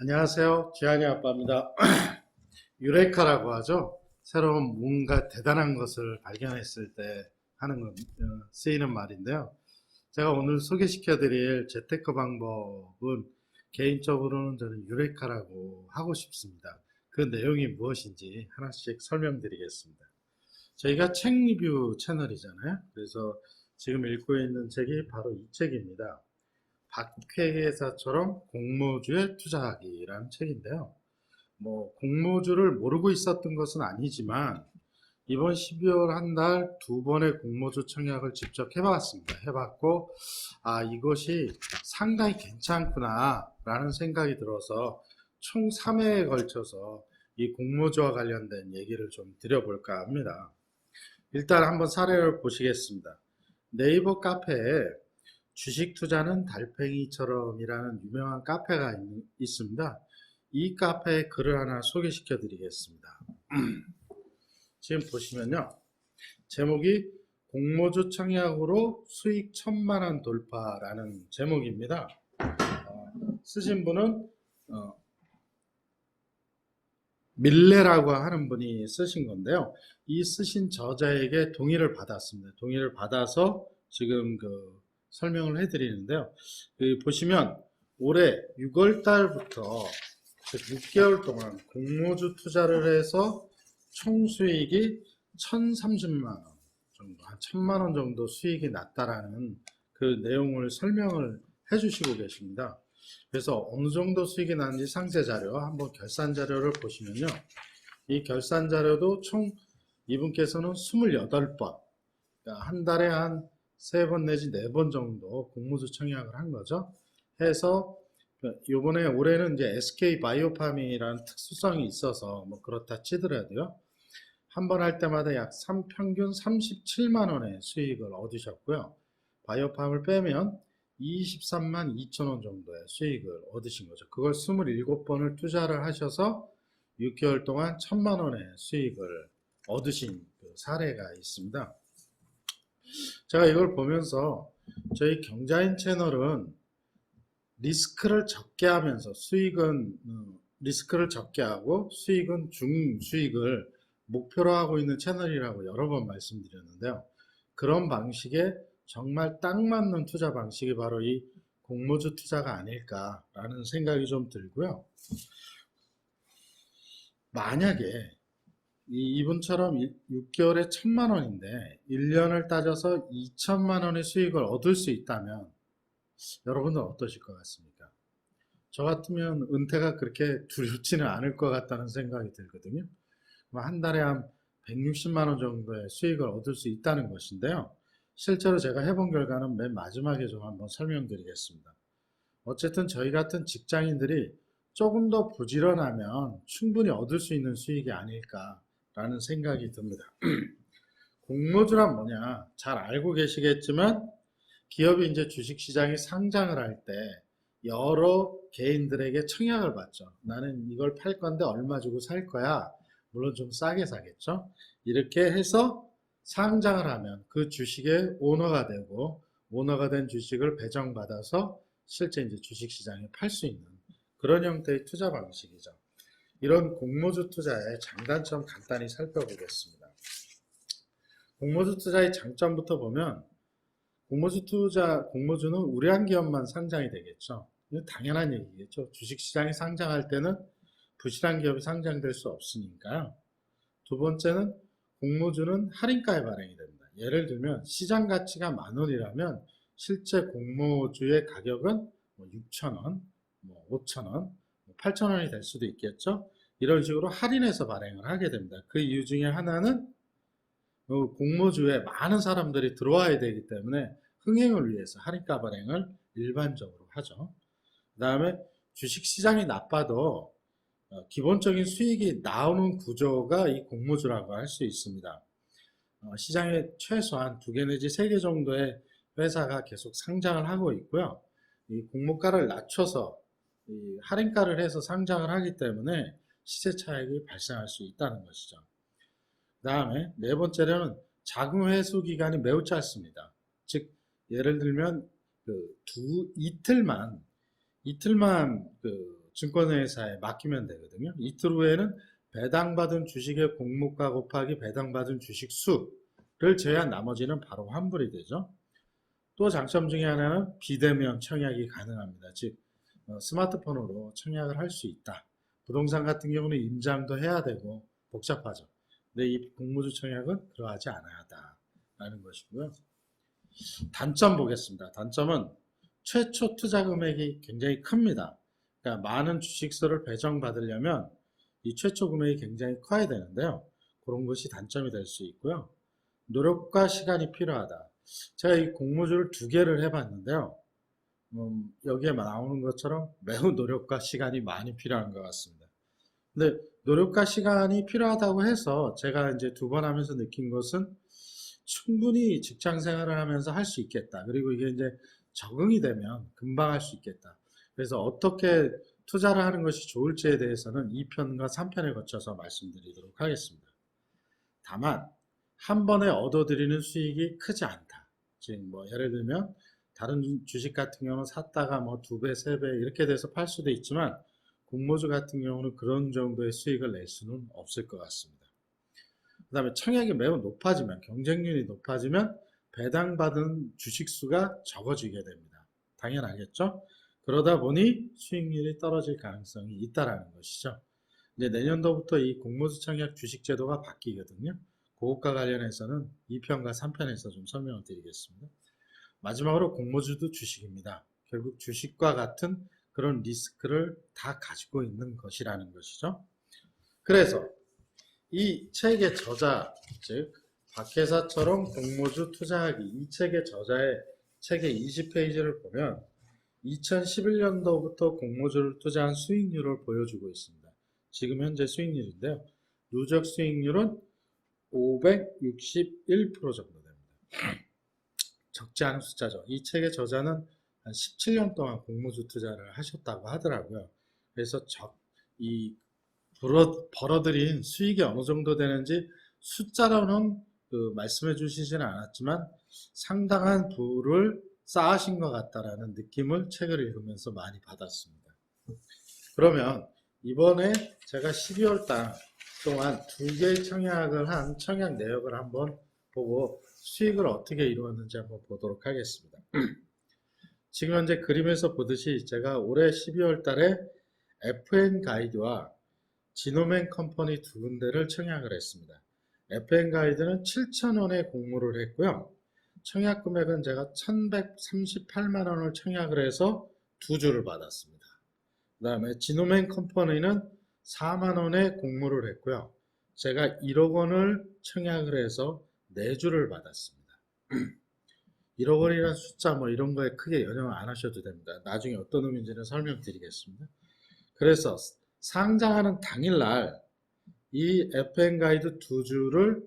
안녕하세요. 지한이 아빠입니다. 유레카라고 하죠. 새로운 뭔가 대단한 것을 발견했을 때 하는 쓰이는 말인데요. 제가 오늘 소개시켜 드릴 재테크 방법은 개인적으로는 저는 유레카라고 하고 싶습니다. 그 내용이 무엇인지 하나씩 설명드리겠습니다. 저희가 책 리뷰 채널이잖아요. 그래서 지금 읽고 있는 책이 바로 이 책입니다. 박회계사처럼 공모주에 투자하기라는 책인데요. 공모주를 모르고 있었던 것은 아니지만 이번 12월 한 달 두 번의 공모주 청약을 직접 해봤습니다. 해봤고 이것이 상당히 괜찮구나 라는 생각이 들어서 총 3회에 걸쳐서 이 공모주와 관련된 얘기를 좀 드려볼까 합니다. 일단 한번 사례를 보시겠습니다. 네이버 카페에 주식 투자는 달팽이처럼이라는 유명한 카페가 있습니다. 이 카페에 글을 하나 소개시켜 드리겠습니다. 지금 보시면요. 제목이 공모주 청약으로 수익 1000만원 돌파라는 제목입니다. 쓰신 분은 밀레라고 하는 분이 쓰신 건데요. 이 쓰신 저자에게 동의를 받았습니다. 동의를 받아서 지금 설명을 해드리는데요. 보시면 올해 6월 달부터 6개월 동안 공모주 투자를 해서 총 수익이 1030만원 정도, 한 1000만원 정도 수익이 났다라는 그 내용을 설명을 해주시고 계십니다. 그래서 어느 정도 수익이 났는지 상세 자료, 한번 결산 자료를 보시면요. 이 결산 자료도 총 이분께서는 28번, 그러니까 한 달에 한 3번 내지 4번 정도 공모주 청약을 한 거죠. 해서 요번에 올해는 이제 SK 바이오팜이라는 특수성이 있어서 그렇다 치더라도요. 한 번 할 때마다 약 평균 37만 원의 수익을 얻으셨고요. 바이오팜을 빼면 23만 2천 원 정도의 수익을 얻으신 거죠. 그걸 27번을 투자를 하셔서 6개월 동안 1000만 원의 수익을 얻으신 사례가 있습니다. 제가 이걸 보면서 저희 경자인 채널은 리스크를 적게 하면서 리스크를 적게 하고 수익은 중수익을 목표로 하고 있는 채널이라고 여러 번 말씀드렸는데요. 그런 방식에 정말 딱 맞는 투자 방식이 바로 이 공모주 투자가 아닐까라는 생각이 좀 들고요. 만약에 이분처럼 6개월에 1000만 원인데 1년을 따져서 2천만 원의 수익을 얻을 수 있다면 여러분은 어떠실 것 같습니까? 저 같으면 은퇴가 그렇게 두렵지는 않을 것 같다는 생각이 들거든요. 한 달에 한 160만 원 정도의 수익을 얻을 수 있다는 것인데요. 실제로 제가 해본 결과는 맨 마지막에 좀 한번 설명드리겠습니다. 어쨌든 저희 같은 직장인들이 조금 더 부지런하면 충분히 얻을 수 있는 수익이 아닐까라는 생각이 듭니다. 공모주란 뭐냐? 잘 알고 계시겠지만 기업이 이제 주식시장에 상장을 할 때 여러 개인들에게 청약을 받죠. 나는 이걸 팔 건데 얼마 주고 살 거야. 물론 좀 싸게 사겠죠. 이렇게 해서 상장을 하면 그 주식의 오너가 되고 오너가 된 주식을 배정받아서 실제 이제 주식시장에 팔 수 있는 그런 형태의 투자 방식이죠. 이런 공모주 투자의 장단점 간단히 살펴보겠습니다. 공모주 투자의 장점부터 보면 공모주는 우량한 기업만 상장이 되겠죠. 이거 당연한 얘기겠죠. 주식시장에 상장할 때는 부실한 기업이 상장될 수 없으니까요. 두 번째는 공모주는 할인가에 발행이 됩니다. 예를 들면 시장 가치가 10,000원이라면 실제 공모주의 가격은 6,000원, 5,000원, 8,000원이 될 수도 있겠죠. 이런 식으로 할인해서 발행을 하게 됩니다. 그 이유 중에 하나는 공모주에 많은 사람들이 들어와야 되기 때문에 흥행을 위해서 할인가 발행을 일반적으로 하죠. 그 다음에 주식시장이 나빠도 기본적인 수익이 나오는 구조가 이 공모주라고 할 수 있습니다. 시장에 최소한 2개 내지 3개 정도의 회사가 계속 상장을 하고 있고요. 이 공모가를 낮춰서 이 할인가를 해서 상장을 하기 때문에 시세 차익이 발생할 수 있다는 것이죠. 그 다음에 네 번째로는 자금 회수 기간이 매우 짧습니다. 즉 예를 들면 이틀만 증권회사에 맡기면 되거든요. 이틀 후에는 배당받은 주식의 공모가 곱하기 배당받은 주식 수를 제한 나머지는 바로 환불이 되죠. 또 장점 중에 하나는 비대면 청약이 가능합니다. 즉 스마트폰으로 청약을 할 수 있다. 부동산 같은 경우는 임장도 해야 되고 복잡하죠. 근데 이 공모주 청약은 그러하지 않아야 한다라는 것이고요. 단점 보겠습니다. 단점은 최초 투자 금액이 굉장히 큽니다. 그러니까 많은 주식수를 배정받으려면 이 최초 금액이 굉장히 커야 되는데요. 그런 것이 단점이 될 수 있고요. 노력과 시간이 필요하다. 제가 이 공모주를 2개를 해봤는데요. 여기에 나오는 것처럼 매우 노력과 시간이 많이 필요한 것 같습니다. 근데 노력과 시간이 필요하다고 해서 제가 이제 2번 하면서 느낀 것은 충분히 직장 생활을 하면서 할 수 있겠다. 그리고 이게 이제 적응이 되면 금방 할 수 있겠다. 그래서 어떻게 투자를 하는 것이 좋을지에 대해서는 2편과 3편에 거쳐서 말씀드리도록 하겠습니다. 다만 한 번에 얻어들이는 수익이 크지 않다. 즉 예를 들면 다른 주식 같은 경우는 샀다가 2배, 3배 이렇게 돼서 팔 수도 있지만 공모주 같은 경우는 그런 정도의 수익을 낼 수는 없을 것 같습니다. 그 다음에 청약이 매우 높아지면, 경쟁률이 높아지면 배당받은 주식수가 적어지게 됩니다. 당연하겠죠? 그러다 보니 수익률이 떨어질 가능성이 있다라는 것이죠. 이제 내년도부터 이 공모주 청약 주식 제도가 바뀌거든요. 그것과 관련해서는 2편과 3편에서 좀 설명을 드리겠습니다. 마지막으로 공모주도 주식입니다. 결국 주식과 같은 그런 리스크를 다 가지고 있는 것이라는 것이죠. 그래서 이 책의 저자, 즉 박회사처럼 공모주 투자하기, 이 책의 저자의 책의 20페이지를 보면 2011년도부터 공모주를 투자한 수익률을 보여주고 있습니다. 지금 현재 수익률인데요. 누적 수익률은 561% 정도 됩니다. 적지 않은 숫자죠. 이 책의 저자는 한 17년 동안 공모주 투자를 하셨다고 하더라고요. 그래서 벌어들인 수익이 어느 정도 되는지 숫자로는 말씀해 주시지는 않았지만 상당한 부를 쌓으신 것 같다라는 느낌을 책을 읽으면서 많이 받았습니다. 그러면 이번에 제가 12월 달 동안 2개의 청약을 한 청약 내역을 한번 보고 수익을 어떻게 이루었는지 한번 보도록 하겠습니다. 지금 현재 그림에서 보듯이 제가 올해 12월 달에 FN 가이드와 지노맨 컴퍼니 2군데를 청약을 했습니다. FN 가이드는 7,000원에 공모를 했고요. 청약 금액은 제가 1,138만원을 청약을 해서 2주를 받았습니다. 그 다음에 지노맨 컴퍼니는 4만원에 공모를 했고요. 제가 1억 원을 청약을 해서 4주를 받았습니다. 1억 원이라는 숫자 이런 거에 크게 연연을 안 하셔도 됩니다. 나중에 어떤 의미인지는 설명드리겠습니다. 그래서 상장하는 당일날 이 FN 가이드 2주를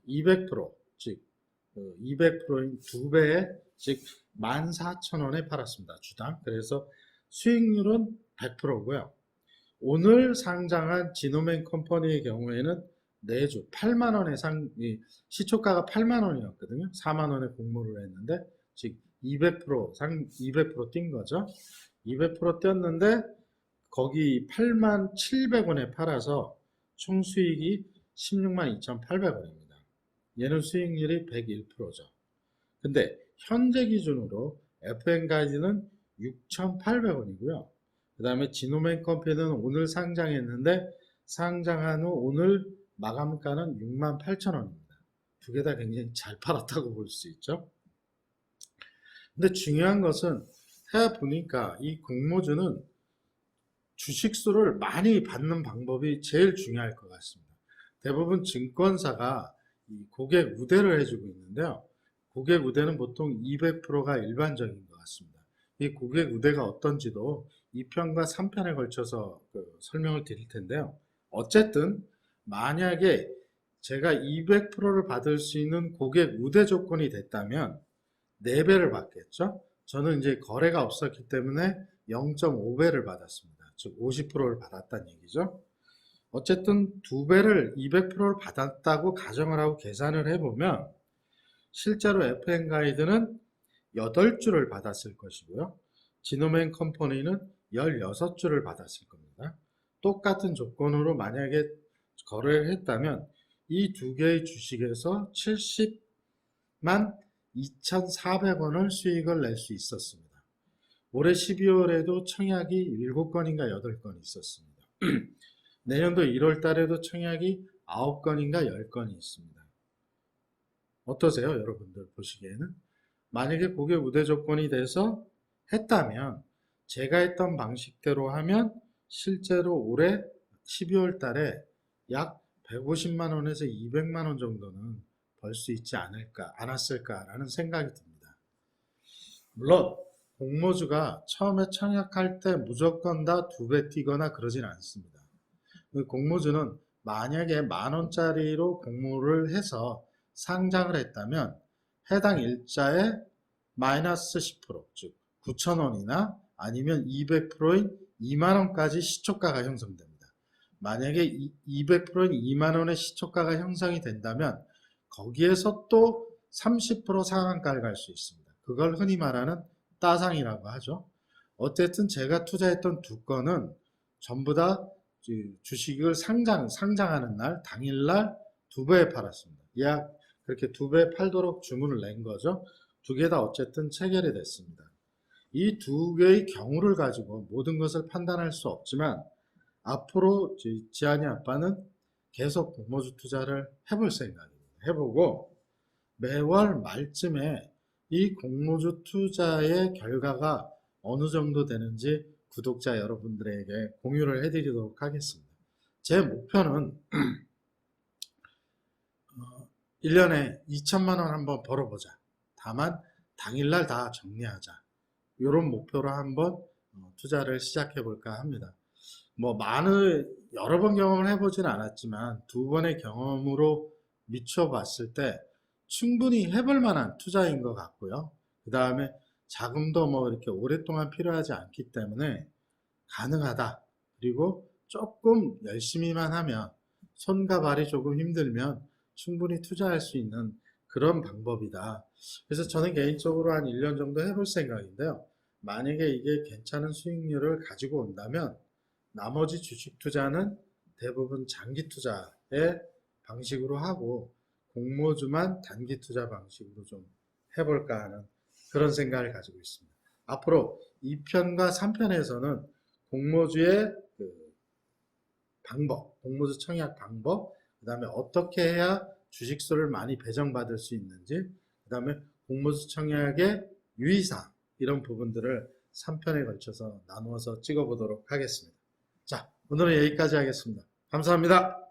200%, 즉 200%인 2배에 즉 14,000원에 팔았습니다. 주당. 그래서 수익률은 100%고요. 오늘 상장한 지노맨 컴퍼니의 경우에는 4주 8만원의 시초가가 8만원이었거든요. 4만원에 공모를 했는데 즉 200% 뛴 거죠. 200% 뛰었는데 거기 87,700원에 팔아서 총 수익이 162,800원입니다. 얘는 수익률이 101%죠. 근데 현재 기준으로 FN 가이드는 6,800원이고요. 그 다음에 지노맨 컴퍼니는 오늘 상장했는데 상장한 후 오늘 마감가는 68,000원입니다. 두 개 다 굉장히 잘 팔았다고 볼 수 있죠. 근데 중요한 것은 해보니까 이 공모주는 주식수를 많이 받는 방법이 제일 중요할 것 같습니다. 대부분 증권사가 이 고객 우대를 해주고 있는데요. 고객 우대는 보통 200%가 일반적인 것 같습니다. 이 고객 우대가 어떤지도 2편과 3편에 걸쳐서 설명을 드릴 텐데요. 어쨌든 만약에 제가 200%를 받을 수 있는 고객 우대 조건이 됐다면 4배를 받겠죠. 저는 이제 거래가 없었기 때문에 0.5배를 받았습니다. 즉 50%를 받았다는 얘기죠. 어쨌든 2배를 200%를 받았다고 가정을 하고 계산을 해보면 실제로 FN 가이드는 8주를 받았을 것이고요. 지노맨 컴퍼니는 16주를 받았을 겁니다. 똑같은 조건으로 만약에 거래를 했다면 이 두 개의 주식에서 70만 2,400원을 수익을 낼 수 있었습니다. 올해 12월에도 청약이 7건인가 8건이 있었습니다. 내년도 1월 달에도 청약이 9건인가 10건이 있습니다. 어떠세요, 여러분들 보시기에는? 만약에 그게 우대 조건이 돼서 했다면, 제가 했던 방식대로 하면 실제로 올해 12월 달에 약 150만 원에서 200만 원 정도는 벌 수 있지 않았을까라는 생각이 듭니다. 물론 공모주가 처음에 청약할 때 무조건 다 2배 뛰거나 그러진 않습니다. 공모주는 만약에 10,000원짜리로 공모를 해서 상장을 했다면 해당 일자에 마이너스 10%, 즉 9,000원이나 아니면 200%인 20,000원까지 시초가가 형성됩니다. 만약에 200%인 20,000원의 시초가가 형성이 된다면 거기에서 또 30% 상한가를 갈 수 있습니다. 그걸 흔히 말하는 따상이라고 하죠. 어쨌든 제가 투자했던 두 건은 전부 다 주식을 상장하는 날, 당일날 2배에 팔았습니다. 약 그렇게 2배 팔도록 주문을 낸 거죠. 두 개 다 어쨌든 체결이 됐습니다. 이 두 개의 경우를 가지고 모든 것을 판단할 수 없지만 앞으로 지한이 아빠는 계속 공모주 투자를 해볼 생각입니다. 해보고 매월 말쯤에 이 공모주 투자의 결과가 어느 정도 되는지 구독자 여러분들에게 공유를 해드리도록 하겠습니다. 제 목표는 1년에 2천만 원 한번 벌어보자. 다만 당일날 다 정리하자. 이런 목표로 한번 투자를 시작해 볼까 합니다. 여러 번 경험을 해보진 않았지만 2번의 경험으로 미쳐봤을 때 충분히 해볼 만한 투자인 것 같고요. 그 다음에 자금도 이렇게 오랫동안 필요하지 않기 때문에 가능하다. 그리고 조금 열심히만 하면 손과 발이 조금 힘들면 충분히 투자할 수 있는 그런 방법이다. 그래서 저는 개인적으로 한 1년 정도 해볼 생각인데요. 만약에 이게 괜찮은 수익률을 가지고 온다면 나머지 주식 투자는 대부분 장기 투자의 방식으로 하고 공모주만 단기 투자 방식으로 좀 해볼까 하는 그런 생각을 가지고 있습니다. 앞으로 2편과 3편에서는 공모주의 방법, 공모주 청약 방법, 그 다음에 어떻게 해야 주식수를 많이 배정받을 수 있는지, 그 다음에 공모주 청약의 유의사항, 이런 부분들을 3편에 걸쳐서 나누어서 찍어보도록 하겠습니다. 자, 오늘은 여기까지 하겠습니다. 감사합니다.